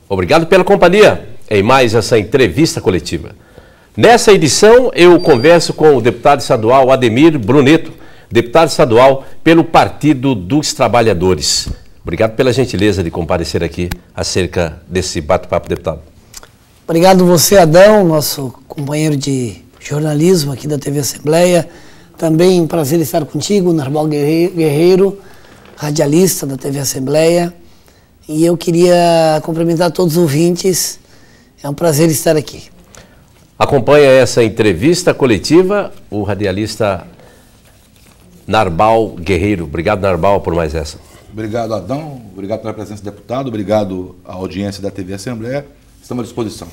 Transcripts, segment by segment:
Obrigado pela companhia em mais essa entrevista coletiva. Nessa edição, eu converso com o deputado estadual Ademir Bruneto, deputado estadual pelo Partido dos Trabalhadores. Obrigado pela gentileza de comparecer aqui acerca desse bate-papo, deputado. Obrigado você, Adão, nosso companheiro de jornalismo aqui da TV Assembleia. Também um prazer estar contigo, Narbal Guerreiro, radialista da TV Assembleia. E eu queria cumprimentar todos os ouvintes. É um prazer estar aqui. Acompanha essa entrevista coletiva o radialista Narbal Guerreiro. Obrigado, Narbal, por mais essa. Obrigado, Adão. Obrigado pela presença do deputado. Obrigado à audiência da TV Assembleia. Estamos à disposição.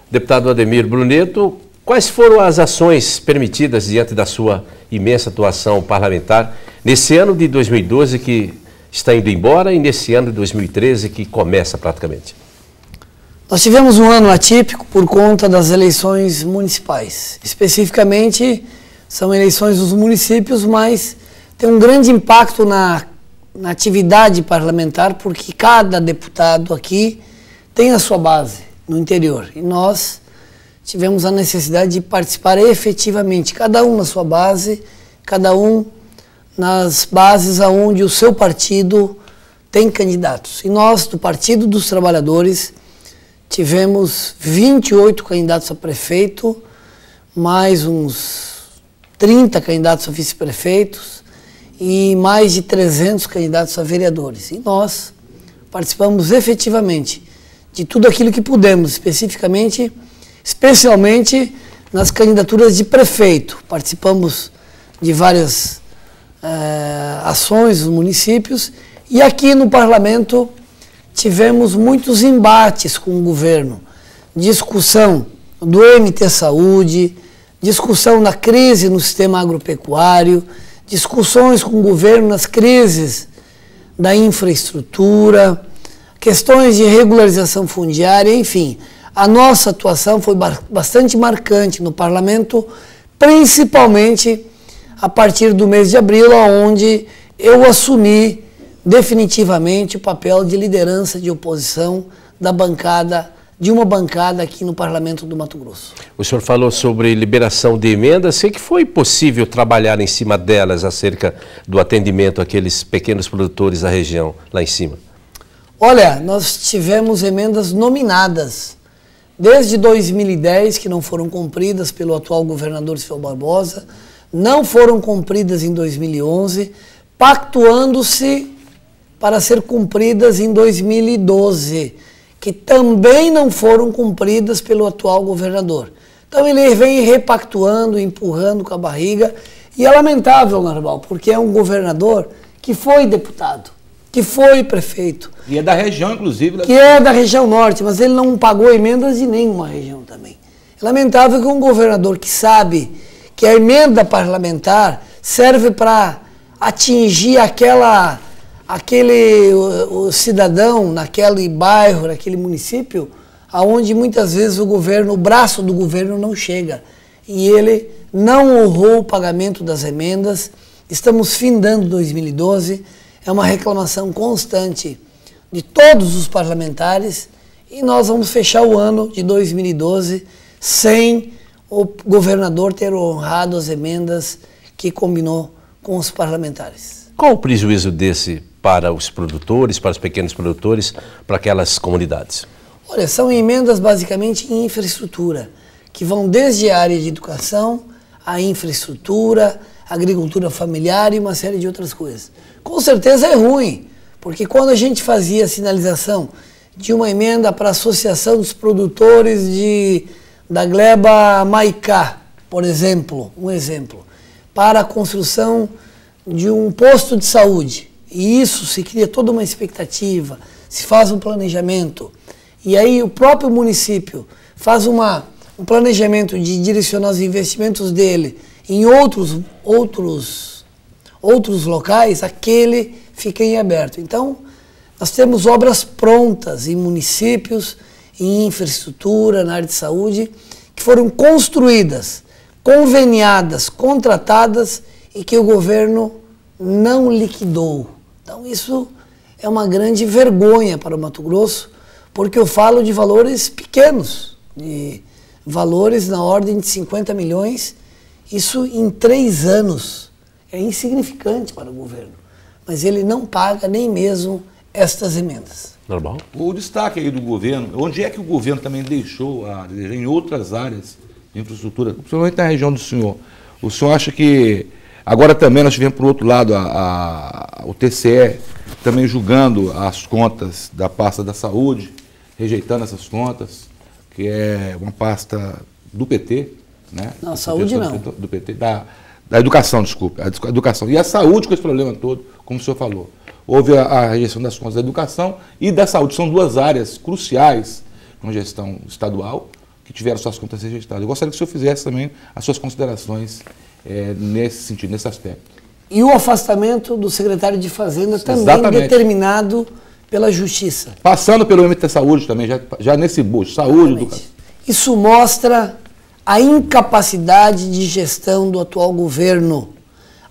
Deputado Ademir Bruneto, quais foram as ações permitidas diante da sua imensa atuação parlamentar nesse ano de 2012 que está indo embora e nesse ano de 2013 que começa praticamente? Nós tivemos um ano atípico por conta das eleições municipais. Especificamente, são eleições dos municípios, mas tem um grande impacto na atividade parlamentar, porque cada deputado aqui tem a sua base no interior. E nós tivemos a necessidade de participar efetivamente, cada um na sua base, cada um nas bases aonde o seu partido tem candidatos. E nós, do Partido dos Trabalhadores, tivemos 28 candidatos a prefeito, mais uns 30 candidatos a vice-prefeitos e mais de 300 candidatos a vereadores. E nós participamos efetivamente de tudo aquilo que pudemos, especialmente nas candidaturas de prefeito. Participamos de várias ações nos municípios e aqui no parlamento tivemos muitos embates com o governo, discussão do MT Saúde, discussão na crise no sistema agropecuário, discussões com o governo nas crises da infraestrutura, questões de regularização fundiária, enfim. A nossa atuação foi bastante marcante no parlamento, principalmente a partir do mês de abril, onde eu assumi definitivamente o papel de liderança de oposição de uma bancada aqui no Parlamento do Mato Grosso. O senhor falou sobre liberação de emendas. Sei que foi possível trabalhar em cima delas acerca do atendimento àqueles pequenos produtores da região, lá em cima. Olha, nós tivemos emendas nominadas desde 2010, que não foram cumpridas pelo atual governador Cifel Barbosa, não foram cumpridas em 2011, pactuando-se para ser cumpridas em 2012, que também não foram cumpridas pelo atual governador. Então ele vem repactuando, empurrando com a barriga, e é lamentável, Narbal, porque é um governador que foi deputado, que foi prefeito. E é da região, inclusive. Que é da região norte, mas ele não pagou emendas de nenhuma região também. É lamentável que um governador que sabe que a emenda parlamentar serve para atingir o cidadão naquele bairro, naquele município, aonde muitas vezes o braço do governo não chega. E ele não honrou o pagamento das emendas. Estamos findando 2012, é uma reclamação constante de todos os parlamentares e nós vamos fechar o ano de 2012 sem o governador ter honrado as emendas que combinou com os parlamentares. Qual o prejuízo desse para os produtores, para os pequenos produtores, para aquelas comunidades? Olha, são emendas basicamente em infraestrutura, que vão desde a área de educação, a infraestrutura, agricultura familiar e uma série de outras coisas. Com certeza é ruim, porque quando a gente fazia a sinalização de uma emenda para a Associação dos Produtores da gleba Maicá, por exemplo, para a construção de um posto de saúde, e isso se cria toda uma expectativa, se faz um planejamento, e aí o próprio município faz um planejamento de direcionar os investimentos dele em outros locais, aquele fica em aberto. Então, Nós temos obras prontas em municípios, em infraestrutura, na área de saúde, que foram construídas, conveniadas, contratadas e que o governo não liquidou. Então isso é uma grande vergonha para o Mato Grosso, porque eu falo de valores pequenos, de valores na ordem de 50 milhões, isso em 3 anos é insignificante para o governo, mas ele não paga nem mesmo estas emendas. Normal. O destaque aí do governo, onde é que o governo também deixou a desejar em outras áreas de infraestrutura, principalmente na região do senhor? O senhor acha que agora também nós tivemos, por outro lado, o TCE também julgando as contas da pasta da saúde, rejeitando essas contas, que é uma pasta do PT, né? Não, saúde não. Do PT, da educação, desculpa, a educação. E a saúde com esse problema todo, como o senhor falou. Houve a rejeição das contas da educação e da saúde. São 2 áreas cruciais na gestão estadual que tiveram suas contas rejeitadas. Eu gostaria que o senhor fizesse também as suas considerações nesse sentido, nesse aspecto. E o afastamento do secretário de Fazenda também determinado pela Justiça. Passando pelo MT Saúde também, já nesse bucho, saúde, educação. Isso mostra a incapacidade de gestão do atual governo,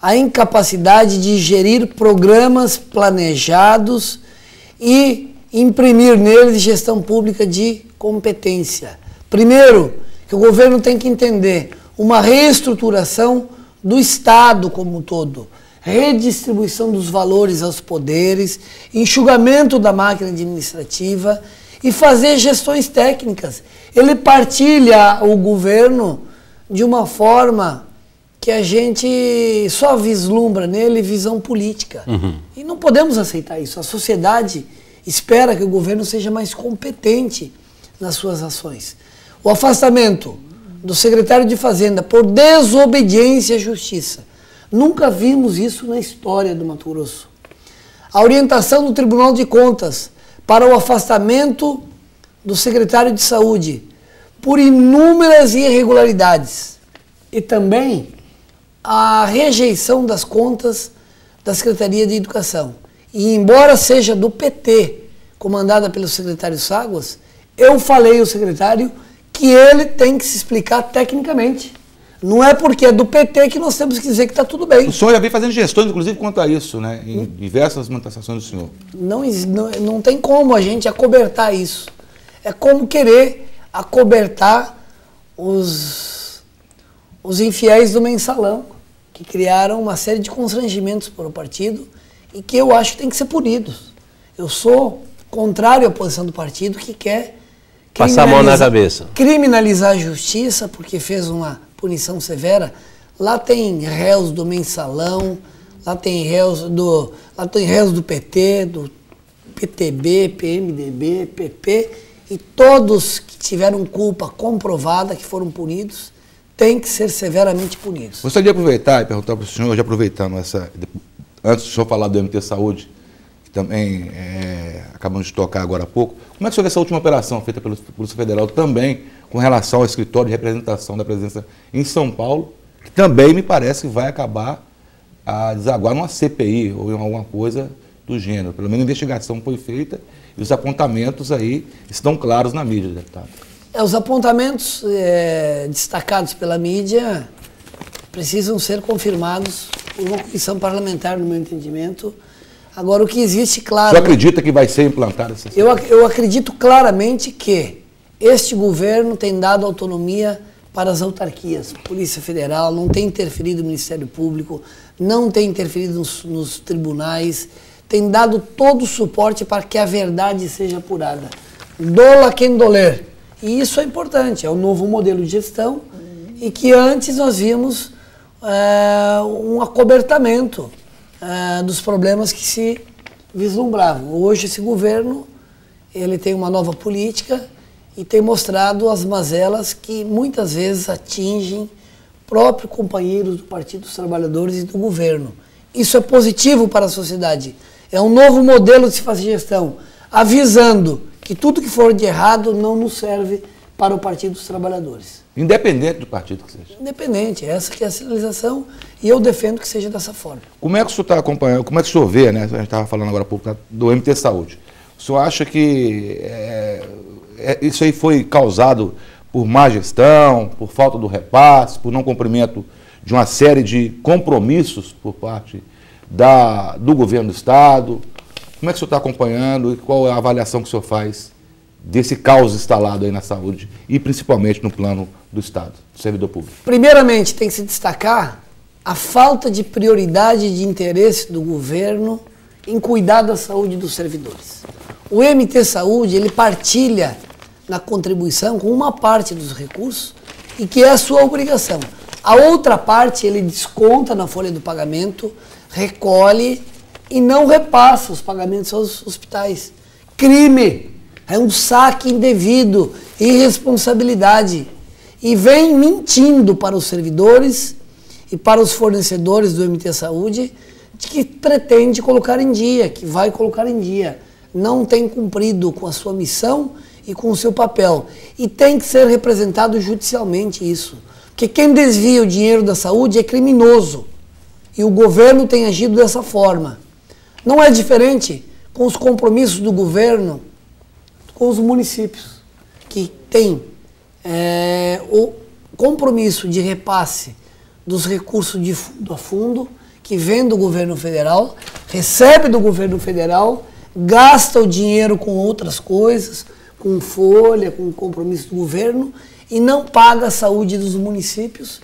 a incapacidade de gerir programas planejados e imprimir neles gestão pública de competência. Primeiro, que o governo tem que entender uma reestruturação do Estado como um todo, redistribuição dos valores aos poderes, enxugamento da máquina administrativa e fazer gestões técnicas. Ele partilha o governo de uma forma que a gente só vislumbra nele visão política. E não podemos aceitar isso. A sociedade espera que o governo seja mais competente nas suas ações. O afastamento do secretário de Fazenda por desobediência à Justiça. Nunca vimos isso na história do Mato Grosso. A orientação do Tribunal de Contas para o afastamento do secretário de Saúde por inúmeras irregularidades. E também a rejeição das contas da Secretaria de Educação. E embora seja do PT, comandada pelo secretário Ságuas, eu falei ao secretário que ele tem que se explicar tecnicamente. Não é porque é do PT que nós temos que dizer que está tudo bem. O senhor já vem fazendo gestões, inclusive, quanto a isso, né? Em diversas manifestações do senhor. Não tem como a gente acobertar isso. É como querer acobertar os infiéis do mensalão, que criaram uma série de constrangimentos para o partido e que eu acho que tem que ser punidos. Eu sou contrário à posição do partido que quer passar a mão na cabeça. Criminalizar a justiça, porque fez uma punição severa. Lá tem réus do mensalão, lá tem réus do PT, do PTB, PMDB, PP, e todos que tiveram culpa comprovada, que foram punidos, têm que ser severamente punidos. Gostaria de aproveitar e perguntar para o senhor, já aproveitando antes do senhor falar do MT Saúde, que também acabamos de tocar agora há pouco, como é que o senhor vê essa última operação feita pela Polícia Federal também com relação ao escritório de representação da presença em São Paulo, que também me parece que vai acabar a desaguar numa CPI ou em alguma coisa do gênero. Pelo menos a investigação foi feita e os apontamentos aí estão claros na mídia, deputado. Os apontamentos destacados pela mídia precisam ser confirmados por uma comissão parlamentar, no meu entendimento. Agora, o que existe, claro... O senhor acredita que vai ser implantada essa... Eu acredito claramente que este governo tem dado autonomia para as autarquias. Polícia Federal não tem interferido no Ministério Público, não tem interferido nos tribunais, tem dado todo o suporte para que a verdade seja apurada. Dola quem doler. E isso é importante, é um novo modelo de gestão e que antes nós vimos um acobertamento dos problemas que se vislumbravam. Hoje esse governo ele tem uma nova política e tem mostrado as mazelas que muitas vezes atingem próprios companheiros do Partido dos Trabalhadores e do governo. Isso é positivo para a sociedade. É um novo modelo de se fazer gestão, avisando que tudo que for de errado não nos serve para o Partido dos Trabalhadores. Independente do partido que seja. Independente, essa que é a sinalização e eu defendo que seja dessa forma. Como é que o senhor está acompanhando, como é que o senhor vê, né? A gente estava falando agora há pouco do MT Saúde. O senhor acha que isso aí foi causado por má gestão, por falta do repasse, por não cumprimento de uma série de compromissos por parte do governo do Estado? Como é que o senhor está acompanhando e qual é a avaliação que o senhor faz desse caos instalado aí na saúde e principalmente no plano do Estado, do servidor público? Primeiramente, tem que se destacar a falta de prioridade e de interesse do governo em cuidar da saúde dos servidores. O MT Saúde, ele partilha na contribuição com uma parte dos recursos e que é a sua obrigação. A outra parte ele desconta na folha do pagamento, recolhe e não repassa os pagamentos aos hospitais. Crime! É um saque indevido, irresponsabilidade. E vem mentindo para os servidores e para os fornecedores do MT Saúde de que pretende colocar em dia, que vai colocar em dia. Não tem cumprido com a sua missão e com o seu papel. E tem que ser representado judicialmente isso. Porque quem desvia o dinheiro da saúde é criminoso. E o governo tem agido dessa forma. Não é diferente com os compromissos do governo com os municípios, que tem o compromisso de repasse dos recursos de fundo a fundo, que vem do governo federal, recebe do governo federal, gasta o dinheiro com outras coisas, com folha, com compromisso do governo, e não paga a saúde dos municípios,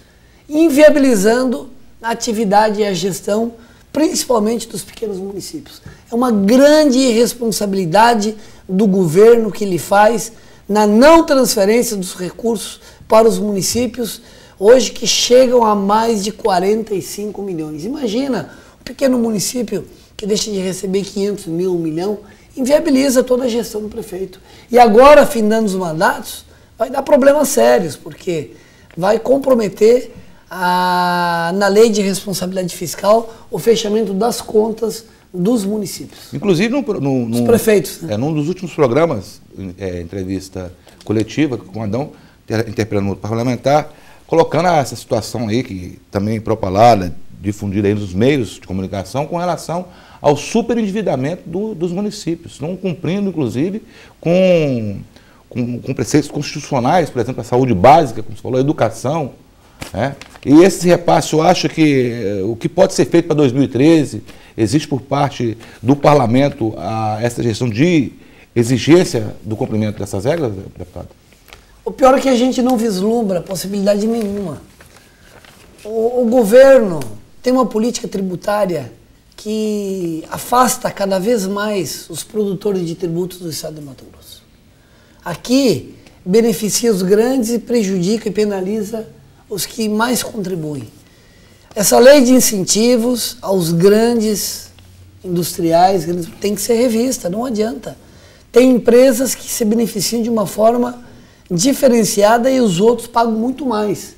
inviabilizando a atividade e a gestão, principalmente dos pequenos municípios. É uma grande irresponsabilidade do governo que ele faz na não transferência dos recursos para os municípios, hoje que chegam a mais de 45 milhões. Imagina, um pequeno município que deixa de receber 500 mil, 1 milhão, inviabiliza toda a gestão do prefeito. E agora, findando os mandatos, vai dar problemas sérios, porque vai comprometer na lei de responsabilidade fiscal o fechamento das contas dos municípios. Inclusive, os prefeitos. Né? Num dos últimos programas, entrevista coletiva com o Adão, interpelando no parlamentar, colocando essa situação aí, que também propalada, difundida aí nos meios de comunicação, com relação ao superendividamento dos municípios, não cumprindo, inclusive, com preceitos constitucionais, por exemplo, a saúde básica, como você falou, a educação. Né? E esse repasse, eu acho que o que pode ser feito para 2013, existe por parte do parlamento essa gestão de exigência do cumprimento dessas regras, deputado? O pior é que a gente não vislumbra possibilidade nenhuma. O governo tem uma política tributária que afasta cada vez mais os produtores de tributos do estado de Mato Grosso. Aqui beneficia os grandes e prejudica e penaliza os que mais contribuem. Essa lei de incentivos aos grandes industriais tem que ser revista, não adianta. Tem empresas que se beneficiam de uma forma diferenciada e os outros pagam muito mais.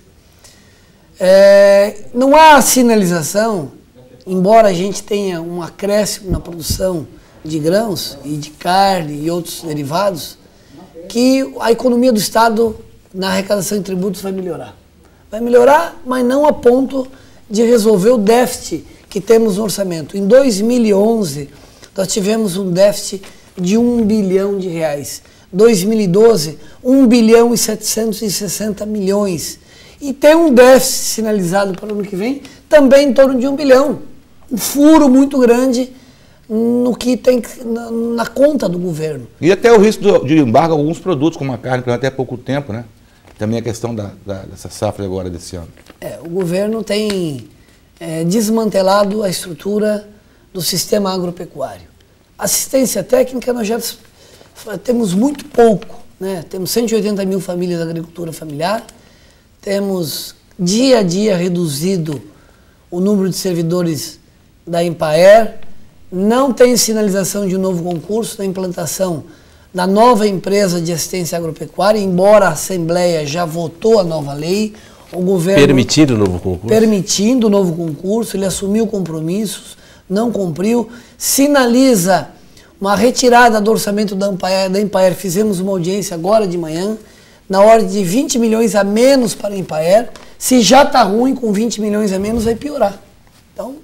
Não há sinalização, embora a gente tenha um acréscimo na produção de grãos e de carne e outros derivados, que a economia do Estado na arrecadação de tributos vai melhorar. Vai melhorar, mas não a ponto de resolver o déficit que temos no orçamento. Em 2011, nós tivemos um déficit de R$1 bilhão. 2012, 1 bilhão e 760 milhões. E tem um déficit sinalizado para o ano que vem, também em torno de 1 bilhão. Um furo muito grande no que tem na conta do governo. E até o risco de embargo a alguns produtos, como a carne, que até há pouco tempo, né? Também a questão dessa safra agora desse ano. O governo tem desmantelado a estrutura do sistema agropecuário. Assistência técnica nós já temos muito pouco, né? Temos 180 mil famílias da agricultura familiar, temos dia a dia reduzido o número de servidores da Empaer, não tem sinalização de um novo concurso da implantação da nova empresa de assistência agropecuária, embora a Assembleia já votou a nova lei, o governo... Permitindo o novo concurso? Permitindo o novo concurso, ele assumiu compromissos, não cumpriu, sinaliza uma retirada do orçamento da Empaer, fizemos uma audiência agora de manhã, na ordem de 20 milhões a menos para a Empaer. Se já está ruim, com 20 milhões a menos vai piorar. Então,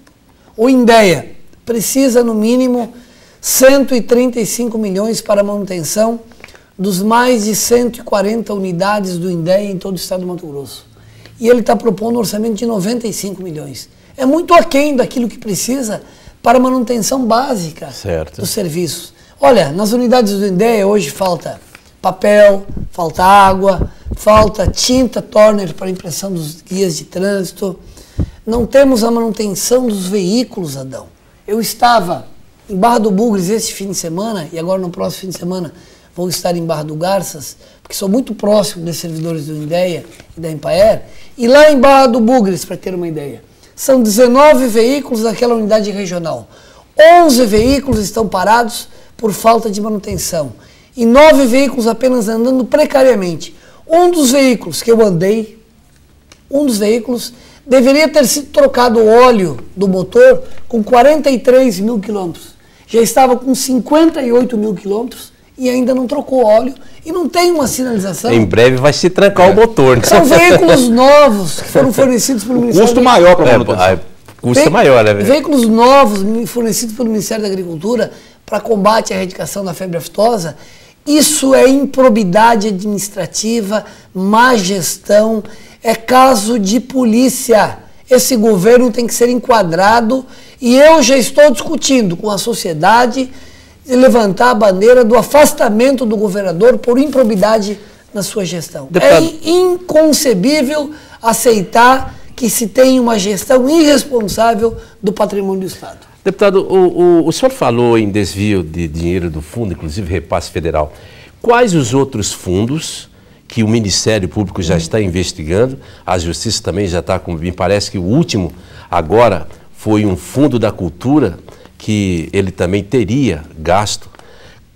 o INDEA precisa, no mínimo, 135 milhões para a manutenção dos mais de 140 unidades do INDEA em todo o estado do Mato Grosso. E ele está propondo um orçamento de 95 milhões. É muito aquém daquilo que precisa para a manutenção básica dos serviços. Olha, nas unidades do INDEA hoje falta papel, falta água, falta tinta toner para impressão dos guias de trânsito. Não temos a manutenção dos veículos, Adão. Eu estava em Barra do Bugres este fim de semana, e agora no próximo fim de semana vou estar em Barra do Garças, porque sou muito próximo dos servidores do INDEA e da Empaer. E lá em Barra do Bugres, para ter uma ideia, são 19 veículos daquela unidade regional. 11 veículos estão parados por falta de manutenção. E 9 veículos apenas andando precariamente. Um dos veículos que eu andei, deveria ter sido trocado o óleo do motor com 43 mil quilômetros. Já estava com 58 mil quilômetros e ainda não trocou óleo e não tem uma sinalização. Em breve vai se trancar o motor. São veículos novos que foram fornecidos pelo Ministério Custo maior para a manutenção. Custo maior, né? Veículos novos fornecidos pelo Ministério da Agricultura para combate à erradicação da febre aftosa. Isso é improbidade administrativa, má gestão, é caso de polícia. Esse governo tem que ser enquadrado e eu já estou discutindo com a sociedade de levantar a bandeira do afastamento do governador por improbidade na sua gestão. Deputado, é inconcebível aceitar que se tenha uma gestão irresponsável do patrimônio do Estado. Deputado, o senhor falou em desvio de dinheiro do fundo, inclusive repasse federal. Quais os outros fundos que o Ministério Público já está investigando? A Justiça também já está com... Me parece que o último agora foi um fundo da cultura que ele também teria gasto.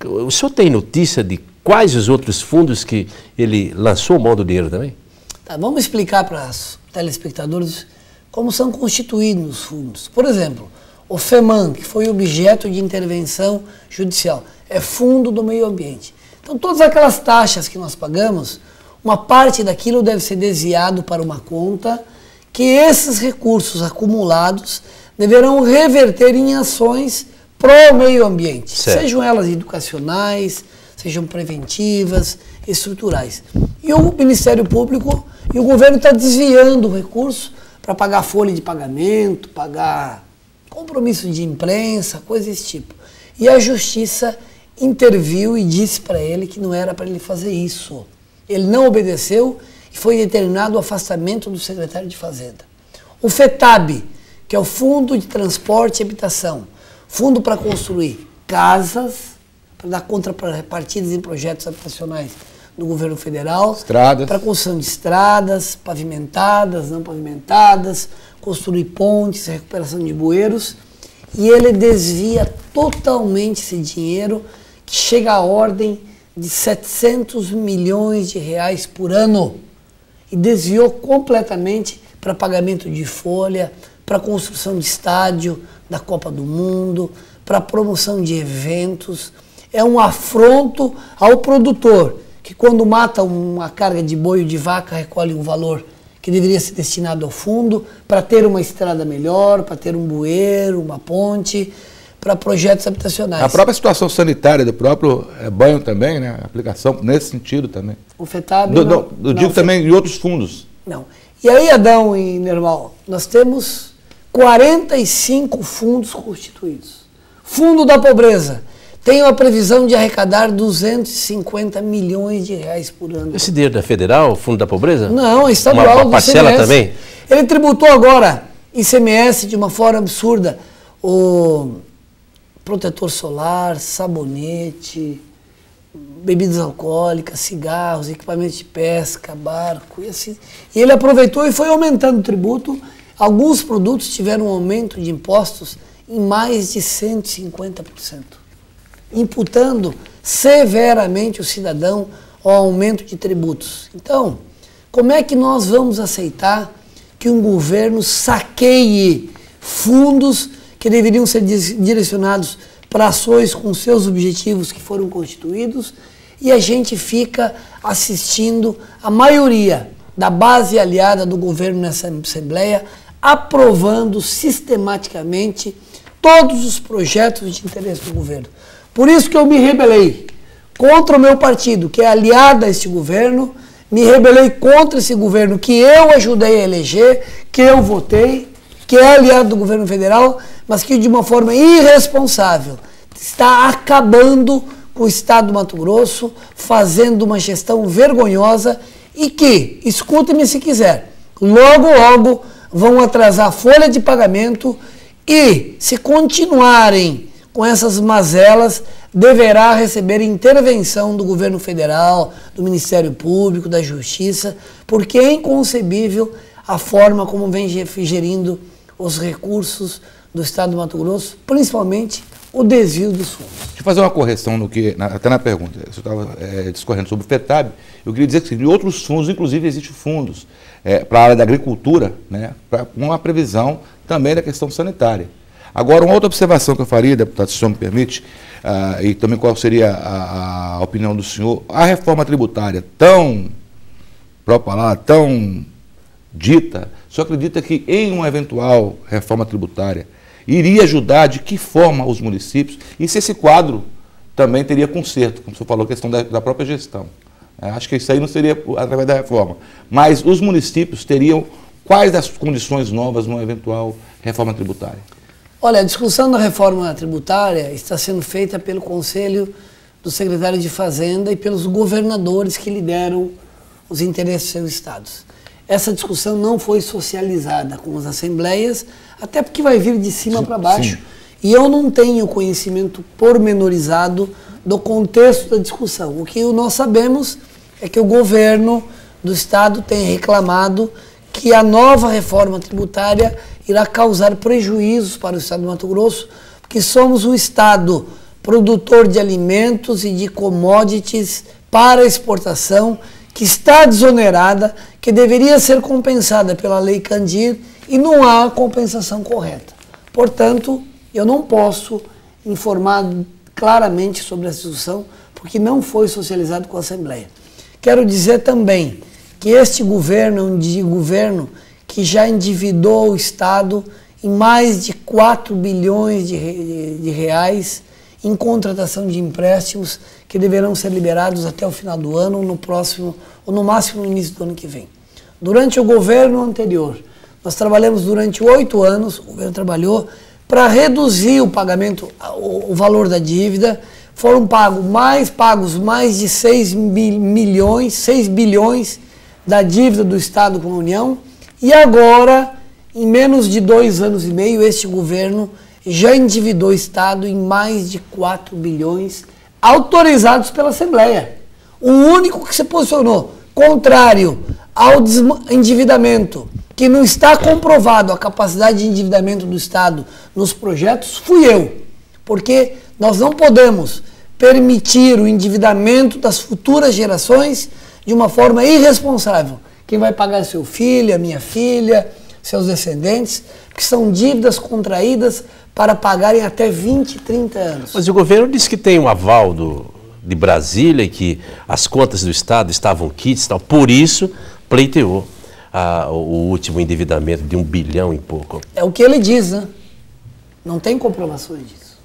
O senhor tem notícia de quais os outros fundos que ele lançou mão do dinheiro também? Tá, vamos explicar para os telespectadores como são constituídos os fundos. Por exemplo, o FEMAN, que foi objeto de intervenção judicial, é Fundo do Meio Ambiente. Então, todas aquelas taxas que nós pagamos, uma parte daquilo deve ser desviado para uma conta que esses recursos acumulados deverão reverter em ações pro meio ambiente, sejam elas educacionais, sejam preventivas, estruturais. E o Ministério Público e o governo está desviando o recurso para pagar folha de pagamento, pagar compromisso de imprensa, coisa desse tipo. E a Justiça interviu e disse para ele que não era para ele fazer isso. Ele não obedeceu e foi determinado o afastamento do secretário de Fazenda. O FETAB, que é o Fundo de Transporte e Habitação, fundo para construir casas, para dar contrapartidas em projetos habitacionais do governo federal, para construção de estradas, pavimentadas, não pavimentadas, construir pontes, recuperação de bueiros, e ele desvia totalmente esse dinheiro, que chega à ordem de 700 milhões de reais por ano, e desviou completamente para pagamento de folha, para construção de estádio da Copa do Mundo, para promoção de eventos. É um afronto ao produtor, que quando mata uma carga de boi ou de vaca, recolhe um valor que deveria ser destinado ao fundo para ter uma estrada melhor, para ter um bueiro, uma ponte, para projetos habitacionais. A própria situação sanitária do próprio banho também, né? A aplicação nesse sentido também. O FETAB... Eu digo também em outros fundos. Não. E aí, Adão e Nerval, nós temos 45 fundos constituídos. Fundo da Pobreza tem uma previsão de arrecadar 250 milhões de reais por ano. Esse dinheiro é federal, Fundo da Pobreza? Não, é estadual. Uma parcela também? Ele tributou agora ICMS de uma forma absurda. O protetor solar, sabonete, bebidas alcoólicas, cigarros, equipamentos de pesca, barco e assim. E ele aproveitou e foi aumentando o tributo. Alguns produtos tiveram um aumento de impostos em mais de 150%, imputando severamente o cidadão ao aumento de tributos. Então, como é que nós vamos aceitar que um governo saqueie fundos que deveriam ser direcionados para ações com seus objetivos que foram constituídos e a gente fica assistindo a maioria da base aliada do governo nessa Assembleia aprovando sistematicamente todos os projetos de interesse do governo. Por isso que eu me rebelei contra o meu partido, que é aliado a este governo, me rebelei contra esse governo que eu ajudei a eleger, que eu votei, que é aliado do governo federal, mas que de uma forma irresponsável está acabando com o estado do Mato Grosso, fazendo uma gestão vergonhosa e que, escute-me se quiser, logo vão atrasar a folha de pagamento e, se continuarem com essas mazelas, deverá receber intervenção do governo federal, do Ministério Público, da Justiça, porque é inconcebível a forma como vem gerindo os recursos do estado do Mato Grosso, principalmente o desvio dos fundos. Deixa eu fazer uma correção no que, até na pergunta. Você estava discorrendo sobre o FETAB. Eu queria dizer que em outros fundos, inclusive, existem fundos para a área da agricultura, né, com uma previsão também da questão sanitária. Agora, uma outra observação que eu faria, deputado, se o senhor me permite, e também qual seria a opinião do senhor, a reforma tributária tão propalada, tão dita, o senhor acredita que em uma eventual reforma tributária iria ajudar de que forma os municípios e se esse quadro também teria conserto, como o senhor falou, a questão da própria gestão? Acho que isso aí não seria através da reforma, mas os municípios teriam quais as condições novas numa eventual reforma tributária? Olha, a discussão da reforma tributária está sendo feita pelo Conselho do Secretário de Fazenda e pelos governadores que lideram os interesses dos seus estados. Essa discussão não foi socializada com as assembleias, até porque vai vir de cima para baixo. Sim. E eu não tenho conhecimento pormenorizado do contexto da discussão. O que nós sabemos é que o governo do estado tem reclamado que a nova reforma tributária irá causar prejuízos para o estado do Mato Grosso, porque somos um estado produtor de alimentos e de commodities para exportação, que está desonerada, que deveria ser compensada pela Lei Candir e não há compensação correta. Portanto, eu não posso informar claramente sobre essa discussão, porque não foi socializado com a Assembleia. Quero dizer também que este governo é um governo que já endividou o Estado em mais de 4 bilhões de reais em contratação de empréstimos que deverão ser liberados até o final do ano, no próximo, ou no máximo no início do ano que vem. Durante o governo anterior, nós trabalhamos durante 8 anos, o governo trabalhou para reduzir o pagamento, o valor da dívida. Foram pagos mais de 6 bilhões da dívida do Estado com a União, e agora, em menos de 2 anos e meio, este governo já endividou o Estado em mais de 4 bilhões, autorizados pela Assembleia. O único que se posicionou contrário ao endividamento, que não está comprovado a capacidade de endividamento do Estado nos projetos, fui eu. Porque nós não podemos permitir o endividamento das futuras gerações de uma forma irresponsável. Quem vai pagar é seu filho, a minha filha, seus descendentes, que são dívidas contraídas para pagarem até 20, 30 anos. Mas o governo disse que tem um aval de Brasília e que as contas do Estado estavam quites, tal, por isso pleiteou o último endividamento de 1 bilhão e pouco. É o que ele diz, né? Não tem comprovações disso.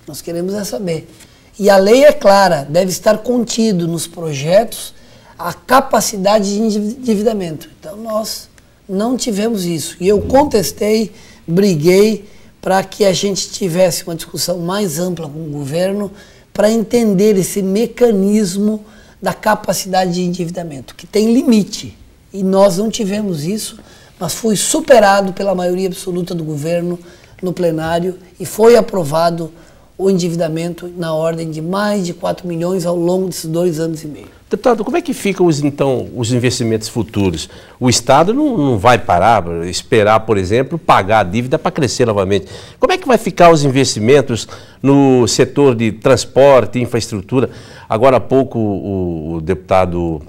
Nós queremos é saber. E a lei é clara, deve estar contido nos projetos a capacidade de endividamento. Então nós não tivemos isso. E eu contestei, briguei para que a gente tivesse uma discussão mais ampla com o governo para entender esse mecanismo da capacidade de endividamento, que tem limite. E nós não tivemos isso, mas foi superado pela maioria absoluta do governo no plenário e foi aprovado o endividamento na ordem de mais de 4 milhões ao longo desses 2 anos e meio. Deputado, como é que ficam então os investimentos futuros? O Estado não vai parar, esperar, por exemplo, pagar a dívida para crescer novamente. Como é que vai ficar os investimentos no setor de transporte, infraestrutura? Agora há pouco o deputado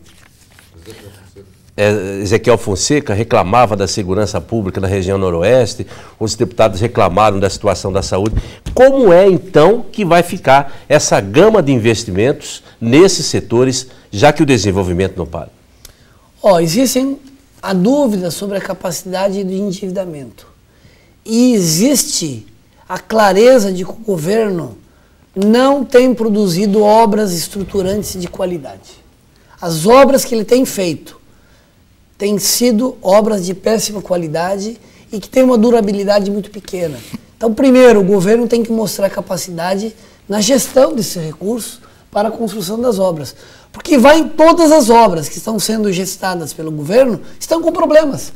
Ezequiel Fonseca reclamava da segurança pública na região noroeste, os deputados reclamaram da situação da saúde. Como é, então, que vai ficar essa gama de investimentos nesses setores, já que o desenvolvimento não para? Existem a dúvida sobre a capacidade de endividamento. E existe a clareza de que o governo não tem produzido obras estruturantes de qualidade. As obras que ele tem feito têm sido obras de péssima qualidade e que têm uma durabilidade muito pequena. Então, primeiro, o governo tem que mostrar capacidade na gestão desses recursos para a construção das obras. Porque vai em todas as obras que estão sendo gestadas pelo governo, estão com problemas.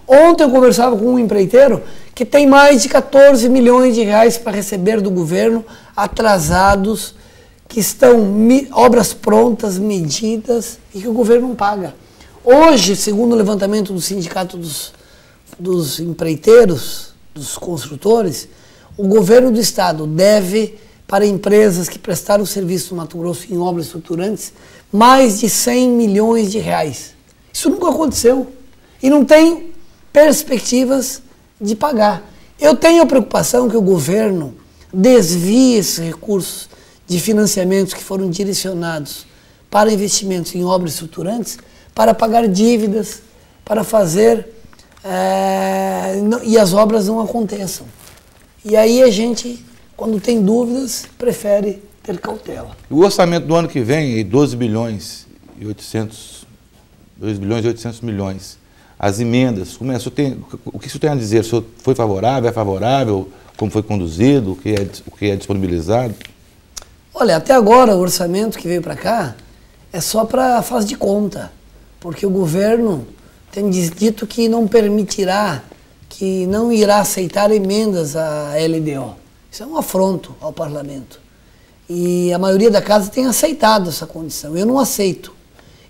Ontem eu conversava com um empreiteiro que tem mais de 14 milhões de reais para receber do governo, atrasados, que estão obras prontas, medidas, e que o governo não paga. Hoje, segundo o levantamento do Sindicato dos Empreiteiros, dos construtores, o governo do estado deve, para empresas que prestaram serviço no Mato Grosso em obras estruturantes, mais de 100 milhões de reais. Isso nunca aconteceu. E não tem perspectivas de pagar. Eu tenho a preocupação que o governo desvie esses recursos de financiamentos que foram direcionados para investimentos em obras estruturantes para pagar dívidas, para fazer e as obras não aconteçam. E aí a gente, quando tem dúvidas, prefere ter cautela. O orçamento do ano que vem, 2 bilhões e 800 milhões. As emendas, o que o senhor tem a dizer? O senhor foi favorável, é favorável? Como foi conduzido? O que é disponibilizado? Olha, até agora o orçamento que veio para cá é só para a fase de conta, porque o governo tem dito que não permitirá, que não irá aceitar emendas à LDO. Isso é um afronto ao parlamento. E a maioria da casa tem aceitado essa condição. Eu não aceito.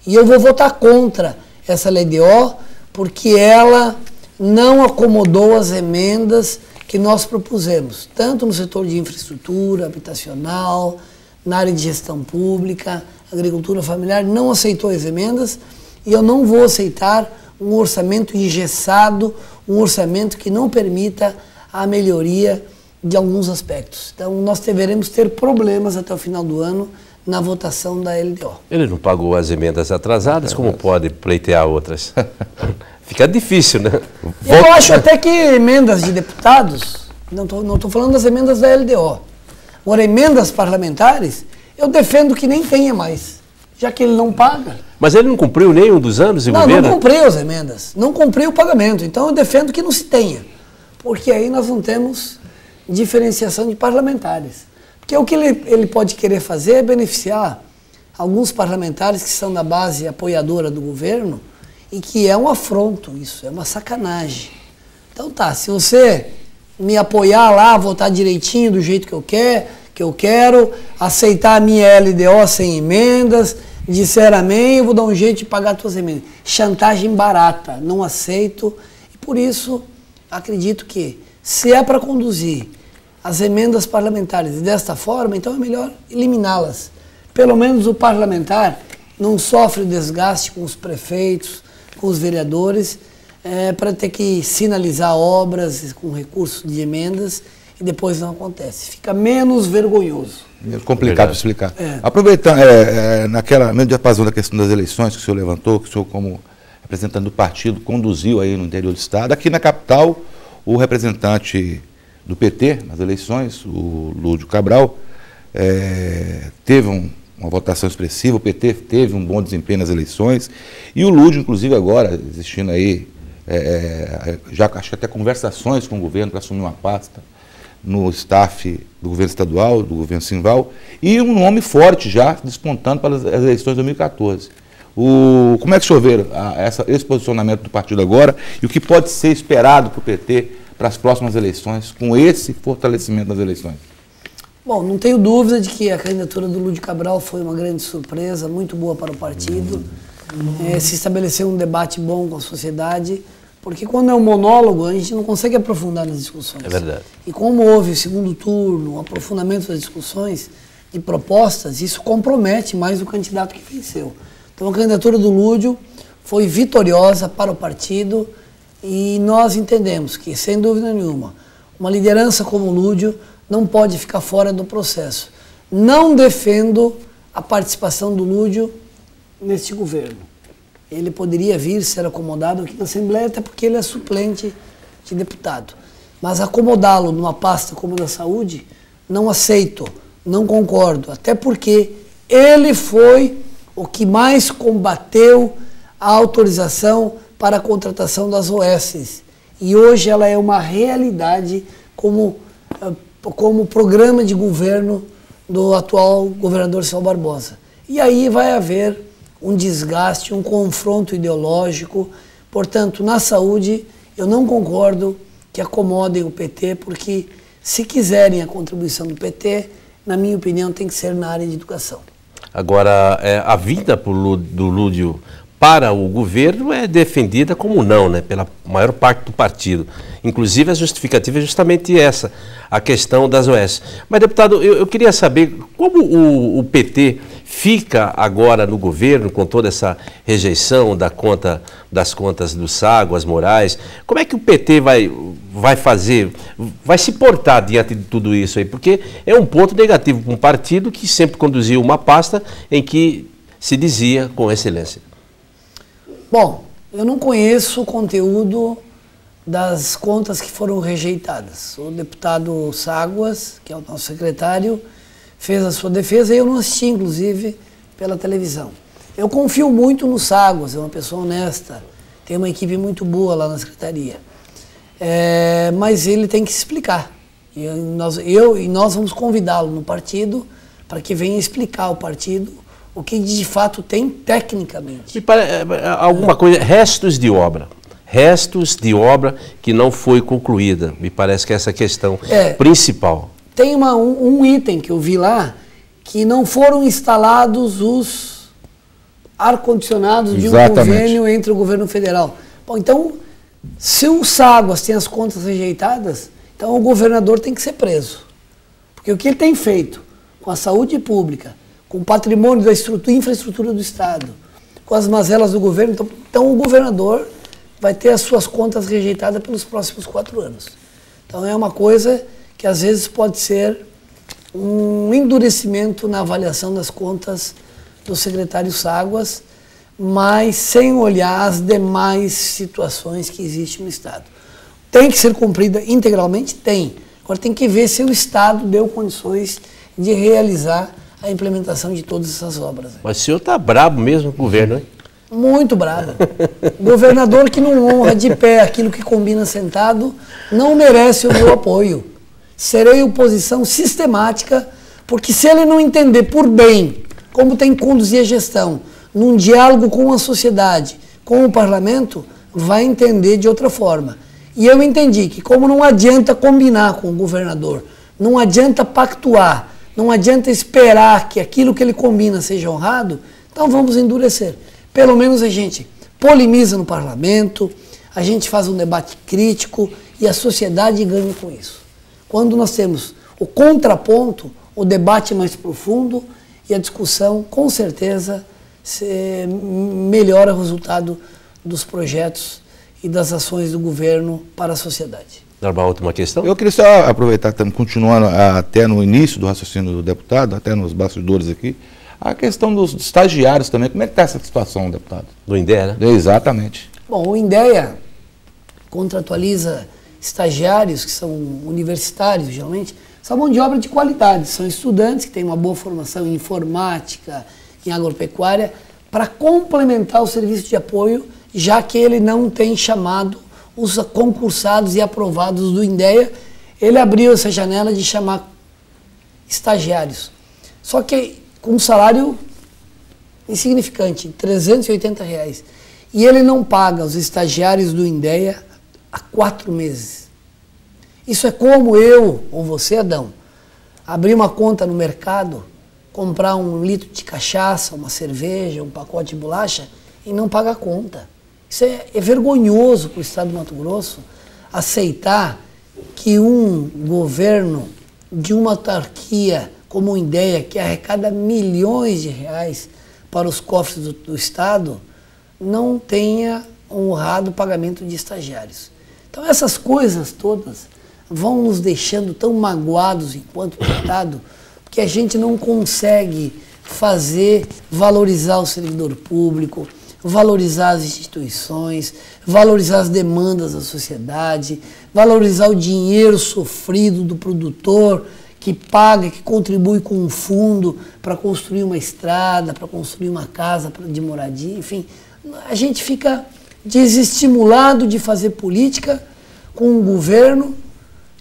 E eu vou votar contra essa LDO, porque ela não acomodou as emendas que nós propusemos, tanto no setor de infraestrutura, habitacional, na área de gestão pública, agricultura familiar, não aceitou as emendas, e eu não vou aceitar um orçamento engessado, um orçamento que não permita a melhoria de alguns aspectos. Então, nós deveremos ter problemas até o final do ano na votação da LDO. Ele não pagou as emendas atrasadas, como pode pleitear outras? Fica difícil, né? Eu acho até que emendas de deputados, não estou falando das emendas da LDO, agora emendas parlamentares, eu defendo que nem tenha mais, já que ele não paga. Mas ele não cumpriu nenhum dos anos de governo? Não cumpriu as emendas, não cumpriu o pagamento, então eu defendo que não se tenha, porque aí nós não temos diferenciação de parlamentares. Porque o que ele pode querer fazer é beneficiar alguns parlamentares que são da base apoiadora do governo e que é um afronto isso, é uma sacanagem. Então tá, se você me apoiar lá, votar direitinho do jeito que eu quero, aceitar a minha LDO sem emendas, disser amém, eu vou dar um jeito de pagar as tuas emendas. Chantagem barata, não aceito. E por isso, acredito que se é para conduzir as emendas parlamentares desta forma, então é melhor eliminá-las. Pelo menos o parlamentar não sofre desgaste com os prefeitos, com os vereadores, para ter que sinalizar obras com recursos de emendas e depois não acontece. Fica menos vergonhoso. Menos complicado de explicar. Aproveitando, naquela mesmo diapasão da questão das eleições que o senhor levantou, que o senhor, como representante do partido, conduziu aí no interior do estado, aqui na capital, o representante do PT nas eleições, o Lúdio Cabral, teve uma votação expressiva, o PT teve um bom desempenho nas eleições, e o Lúdio, inclusive agora, existindo aí, já acho que até conversações com o governo para assumir uma pasta no staff do governo estadual, do governo Simval, e um nome forte já despontando para as eleições de 2014. Como é que o senhor vê esse posicionamento do partido agora e o que pode ser esperado para o PT para as próximas eleições, com esse fortalecimento das eleições? Bom, não tenho dúvida de que a candidatura do Lúdio Cabral foi uma grande surpresa, muito boa para o partido. Se estabeleceu um debate bom com a sociedade, porque quando é um monólogo, a gente não consegue aprofundar nas discussões. É verdade. E como houve o segundo turno, o aprofundamento das discussões de propostas, isso compromete mais o candidato que venceu. Então a candidatura do Lúdio foi vitoriosa para o partido e nós entendemos que, sem dúvida nenhuma, uma liderança como o Lúdio não pode ficar fora do processo. Não defendo a participação do Lúdio neste governo. Ele poderia vir ser acomodado aqui na Assembleia, até porque ele é suplente de deputado. Mas acomodá-lo numa pasta como a da saúde, não aceito, não concordo, até porque ele foi o que mais combateu a autorização para a contratação das OSs. E hoje ela é uma realidade como programa de governo do atual governador Saulo Barbosa. E aí vai haver um desgaste, um confronto ideológico. Portanto, na saúde, eu não concordo que acomodem o PT, porque se quiserem a contribuição do PT, na minha opinião, tem que ser na área de educação. Agora, a vinda do Lúdio para o governo é defendida como não, né, pela maior parte do partido. Inclusive, a justificativa é justamente essa, a questão das OS. Mas, deputado, eu queria saber como o PT fica agora no governo com toda essa rejeição das contas do Águas Morais. Como é que o PT vai fazer, vai se portar diante de tudo isso aí? Porque é um ponto negativo para um partido que sempre conduziu uma pasta em que se dizia com excelência. Bom, eu não conheço o conteúdo das contas que foram rejeitadas. O deputado Águas, que é o nosso secretário, fez a sua defesa e eu não assisti, inclusive, pela televisão. Eu confio muito no Águas, é uma pessoa honesta, tem uma equipe muito boa lá na secretaria. Mas ele tem que se explicar. E nós vamos convidá-lo no partido para que venha explicar ao partido o que de fato tem tecnicamente. Alguma coisa, restos de obra que não foi concluída. Me parece que essa é a questão principal. Tem um item que eu vi lá, que não foram instalados os ar-condicionados de um convênio entre o governo federal. Bom, então, se o Águas tem as contas rejeitadas, então o governador tem que ser preso. Porque o que ele tem feito com a saúde pública, com o patrimônio da infraestrutura do Estado, com as mazelas do governo, então o governador vai ter as suas contas rejeitadas pelos próximos 4 anos. Então é uma coisa que às vezes pode ser um endurecimento na avaliação das contas do secretário Águas, mas sem olhar as demais situações que existem no Estado. Tem que ser cumprida integralmente? Tem. Agora tem que ver se o Estado deu condições de realizar a implementação de todas essas obras. Mas o senhor está brabo mesmo com o governo, hein? Muito bravo. Governador que não honra de pé aquilo que combina sentado, não merece o meu apoio. Serei oposição sistemática, porque se ele não entender por bem como tem que conduzir a gestão, num diálogo com a sociedade, com o parlamento, vai entender de outra forma. E eu entendi que como não adianta combinar com o governador, não adianta pactuar, não adianta esperar que aquilo que ele combina seja honrado, então vamos endurecer. Pelo menos a gente polemiza no parlamento, a gente faz um debate crítico e a sociedade ganha com isso. Quando nós temos o contraponto, o debate mais profundo e a discussão, com certeza, melhora o resultado dos projetos e das ações do governo para a sociedade. Uma última questão? Eu queria só aproveitar, continuando até no início do raciocínio do deputado, até nos bastidores aqui, a questão dos estagiários também. Como é que está essa situação, deputado? Do INDEA, né? Exatamente. Bom, o INDEA contratualiza estagiários, que são universitários, geralmente, são mão de obra de qualidade, são estudantes que têm uma boa formação em informática, em agropecuária, para complementar o serviço de apoio, já que ele não tem chamado os concursados e aprovados do INDEA, ele abriu essa janela de chamar estagiários. Só que com um salário insignificante, R$380. E ele não paga os estagiários do INDEA há 4 meses. Isso é como eu, ou você, Adão, abrir uma conta no mercado, comprar 1 litro de cachaça, uma cerveja, um pacote de bolacha e não pagar a conta. Isso é vergonhoso para o Estado do Mato Grosso aceitar que um governo de uma autarquia como o INDEA, que arrecada milhões de reais para os cofres do Estado, não tenha honrado o pagamento de estagiários. Então essas coisas todas vão nos deixando tão magoados enquanto deputado, porque a gente não consegue valorizar o servidor público, valorizar as instituições, valorizar as demandas da sociedade, valorizar o dinheiro sofrido do produtor que paga, que contribui com um fundo para construir uma estrada, para construir uma casa de moradia, enfim. A gente fica desestimulado de fazer política com um governo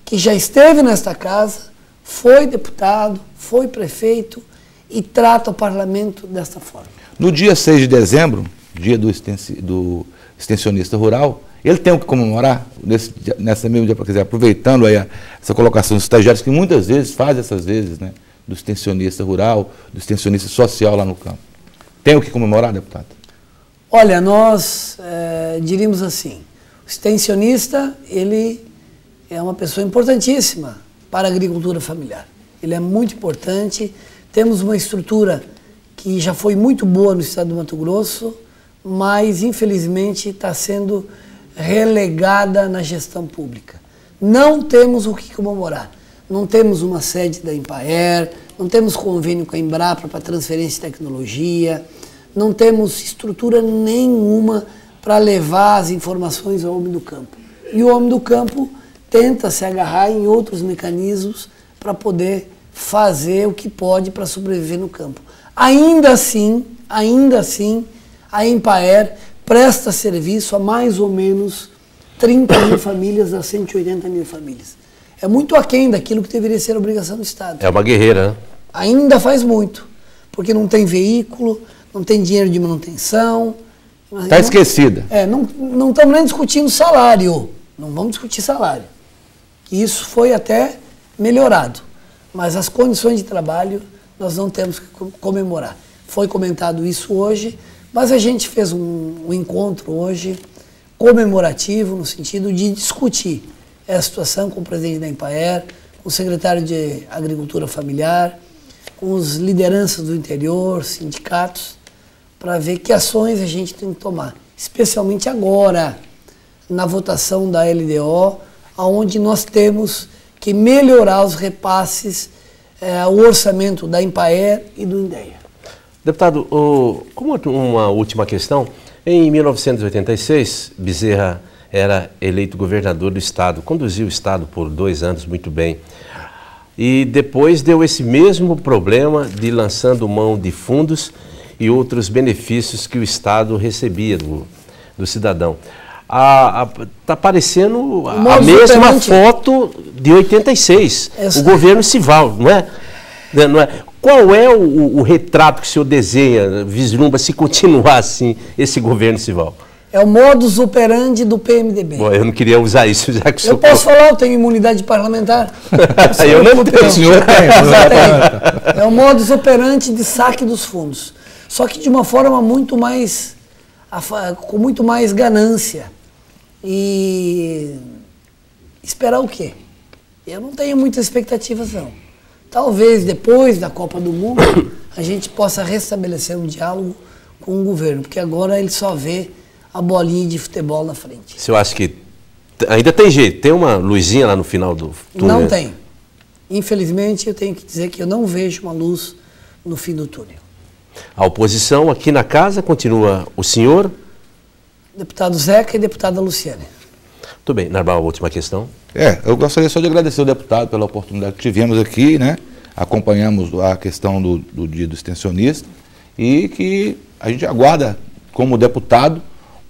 que já esteve nesta casa, foi deputado, foi prefeito e trata o parlamento desta forma. No dia 6 de dezembro, dia do extensionista rural, ele tem o que comemorar nessa mesmo dia, quer dizer, aproveitando aí essa colocação dos estagiários, que muitas vezes faz essas vezes, né, do extensionista rural, do extensionista social lá no campo. Tem o que comemorar, deputado? Olha, nós diríamos assim, o extensionista, ele é uma pessoa importantíssima para a agricultura familiar. Ele é muito importante, temos uma estrutura que já foi muito boa no estado do Mato Grosso, mas infelizmente está sendo relegada na gestão pública. Não temos o que comemorar. Não temos uma sede da Empaer, não temos convênio com a Embrapa para transferência de tecnologia, não temos estrutura nenhuma para levar as informações ao homem do campo. E o homem do campo tenta se agarrar em outros mecanismos para poder fazer o que pode para sobreviver no campo. Ainda assim, a Empaer presta serviço a mais ou menos 30 mil famílias das 180 mil famílias. É muito aquém daquilo que deveria ser a obrigação do Estado. É uma guerreira, né? Ainda faz muito, porque não tem veículo, não tem dinheiro de manutenção. Está esquecida. Não estamos nem discutindo salário, não vamos discutir salário. Isso foi até melhorado, mas as condições de trabalho nós não temos que comemorar. Foi comentado isso hoje, mas a gente fez um encontro hoje comemorativo no sentido de discutir essa situação com o presidente da Empaer, com o secretário de Agricultura Familiar, com as lideranças do interior, sindicatos, para ver que ações a gente tem que tomar, especialmente agora, na votação da LDO, onde nós temos que melhorar os repasses, o orçamento da Empaer e do INDEA. Deputado, como uma última questão, em 1986, Bezerra era eleito governador do estado, conduziu o estado por 2 anos muito bem. E depois deu esse mesmo problema de lançando mão de fundos e outros benefícios que o estado recebia do cidadão. Está parecendo a mesma foto de 86, o governo Sival, não é? Qual é o retrato que o senhor desenha, vislumbra, se continuar assim, esse governo Sival? É o modus operandi do PMDB. Bom, eu não queria usar isso, já que o senhor... Eu posso falar, eu tenho imunidade parlamentar. Eu não tenho. O senhor tem. É o modus operandi de saque dos fundos. Só que de uma forma muito mais... com muito mais ganância. E esperar o quê? Eu não tenho muitas expectativas, não. Talvez depois da Copa do Mundo a gente possa restabelecer um diálogo com o governo, porque agora ele só vê a bolinha de futebol na frente. O senhor acha que ainda tem jeito? Tem uma luzinha lá no final do túnel? Não tem. Infelizmente, eu tenho que dizer que eu não vejo uma luz no fim do túnel. A oposição aqui na casa continua o senhor? Deputado Zeca e deputada Luciane. Muito bem. Narbal, a última questão. Eu gostaria só de agradecer ao deputado pela oportunidade que tivemos aqui, né? Acompanhamos a questão do dia do extensionista e que a gente aguarda, como deputado,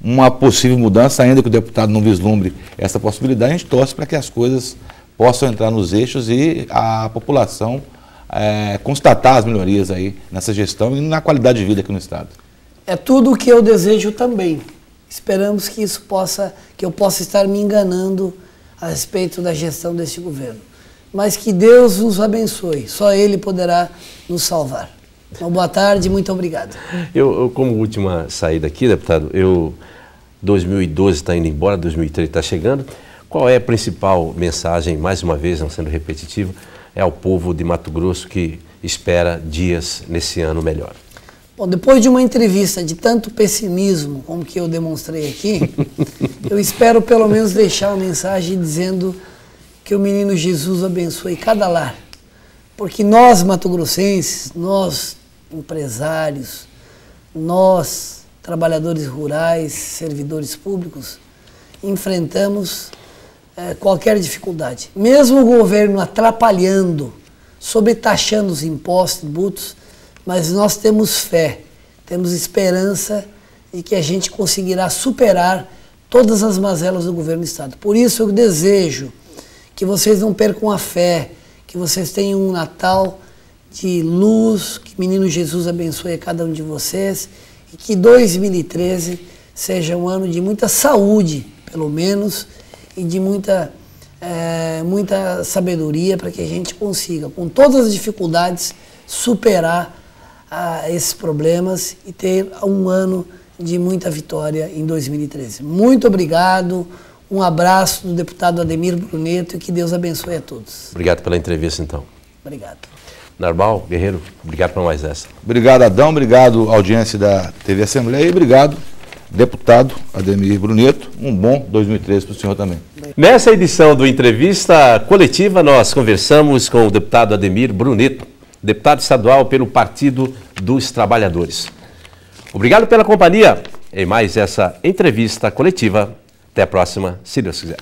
uma possível mudança, ainda que o deputado não vislumbre essa possibilidade. A gente torce para que as coisas possam entrar nos eixos e a população constatar as melhorias aí nessa gestão e na qualidade de vida aqui no estado. É tudo o que eu desejo também. Esperamos que que eu possa estar me enganando a respeito da gestão deste governo. Mas que Deus nos abençoe. Só Ele poderá nos salvar. Uma boa tarde, muito obrigado. Eu como última saída aqui, deputado, 2012 está indo embora, 2013 está chegando. Qual é a principal mensagem, mais uma vez, não sendo repetitivo, ao povo de Mato Grosso que espera dias nesse ano melhor? Bom, depois de uma entrevista de tanto pessimismo como que eu demonstrei aqui, eu espero pelo menos deixar uma mensagem dizendo que o menino Jesus abençoe cada lar. Porque nós, mato-grossenses, nós, empresários, nós, trabalhadores rurais, servidores públicos, enfrentamos qualquer dificuldade. Mesmo o governo atrapalhando, sobretaxando os impostos, tributos, mas nós temos fé, temos esperança de que a gente conseguirá superar todas as mazelas do governo do Estado. Por isso eu desejo que vocês não percam a fé, que vocês tenham um Natal de luz, que Menino Jesus abençoe a cada um de vocês e que 2013 seja um ano de muita saúde, pelo menos, e de muita sabedoria para que a gente consiga, com todas as dificuldades, superar esses problemas e ter um ano de muita vitória em 2013. Muito obrigado, um abraço do deputado Ademir Bruneto e que Deus abençoe a todos. Obrigado pela entrevista, então. Obrigado. Narbal, Guerreiro, obrigado por mais essa. Obrigado, Adão, obrigado, audiência da TV Assembleia, e obrigado, deputado Ademir Bruneto. Um bom 2013 para o senhor também. Nessa edição do Entrevista Coletiva, nós conversamos com o deputado Ademir Bruneto, deputado estadual pelo Partido dos Trabalhadores. Obrigado pela companhia em mais essa entrevista coletiva. Até a próxima, se Deus quiser.